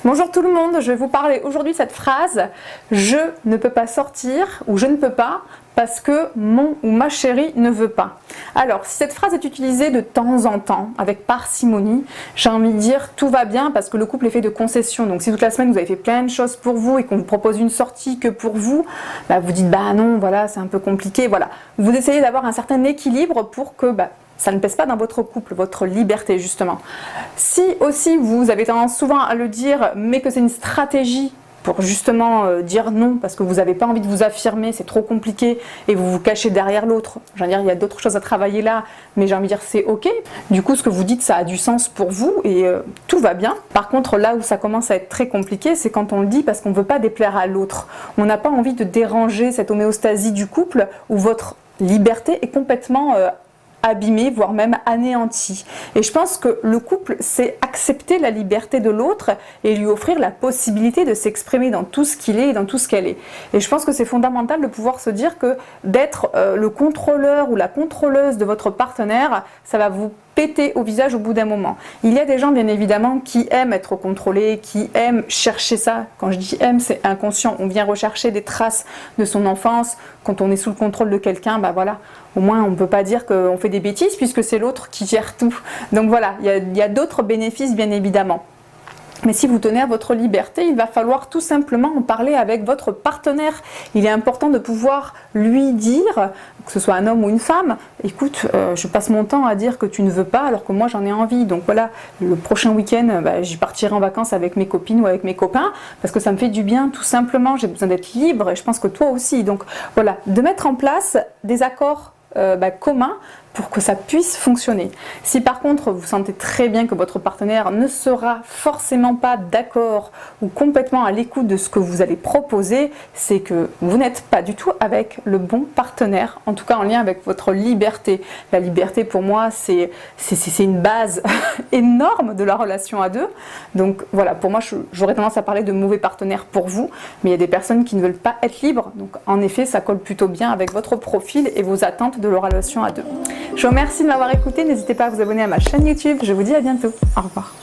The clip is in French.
Bonjour tout le monde, je vais vous parler aujourd'hui de cette phrase « Je ne peux pas sortir » ou « Je ne peux pas parce que mon ou ma chérie ne veut pas ». Alors, si cette phrase est utilisée de temps en temps, avec parcimonie, j'ai envie de dire tout va bien parce que le couple est fait de concessions. Donc si toute la semaine vous avez fait plein de choses pour vous et qu'on vous propose une sortie que pour vous, vous dites « bah non, voilà, c'est un peu compliqué ». Voilà, vous essayez d'avoir un certain équilibre pour que ça ne pèse pas dans votre couple, votre liberté justement. Si aussi vous avez tendance souvent à le dire, mais que c'est une stratégie pour justement dire non, parce que vous n'avez pas envie de vous affirmer, c'est trop compliqué, et vous vous cachez derrière l'autre. J'ai envie de dire, il y a d'autres choses à travailler là, mais j'ai envie de dire, c'est ok. Du coup, ce que vous dites, ça a du sens pour vous, et tout va bien. Par contre, là où ça commence à être très compliqué, c'est quand on le dit parce qu'on ne veut pas déplaire à l'autre. On n'a pas envie de déranger cette homéostasie du couple, où votre liberté est complètement abîmé, voire même anéanti. Et je pense que le couple, c'est accepter la liberté de l'autre et lui offrir la possibilité de s'exprimer dans tout ce qu'il est et dans tout ce qu'elle est. Et je pense que c'est fondamental de pouvoir se dire que d'être le contrôleur ou la contrôleuse de votre partenaire, ça va vous péter au visage au bout d'un moment. Il y a des gens bien évidemment qui aiment être contrôlés, qui aiment chercher ça. Quand je dis aime, c'est inconscient. On vient rechercher des traces de son enfance. Quand on est sous le contrôle de quelqu'un, voilà, au moins on ne peut pas dire qu'on fait des bêtises puisque c'est l'autre qui gère tout. Donc voilà, il y a d'autres bénéfices bien évidemment. Mais si vous tenez à votre liberté, il va falloir tout simplement en parler avec votre partenaire. Il est important de pouvoir lui dire, que ce soit un homme ou une femme, écoute, je passe mon temps à dire que tu ne veux pas alors que moi j'en ai envie. Donc voilà, le prochain week-end, j'y partirai en vacances avec mes copines ou avec mes copains parce que ça me fait du bien tout simplement. J'ai besoin d'être libre et je pense que toi aussi. Donc voilà, de mettre en place des accords communs pour que ça puisse fonctionner. Si par contre vous sentez très bien que votre partenaire ne sera forcément pas d'accord ou complètement à l'écoute de ce que vous allez proposer, c'est que vous n'êtes pas du tout avec le bon partenaire, en tout cas en lien avec votre liberté. La liberté pour moi c'est une base énorme de la relation à deux. Donc voilà, pour moi j'aurais tendance à parler de mauvais partenaire pour vous, mais il y a des personnes qui ne veulent pas être libres. Donc en effet ça colle plutôt bien avec votre profil et vos attentes de la relation à deux. Je vous remercie de m'avoir écouté, n'hésitez pas à vous abonner à ma chaîne YouTube, je vous dis à bientôt, au revoir.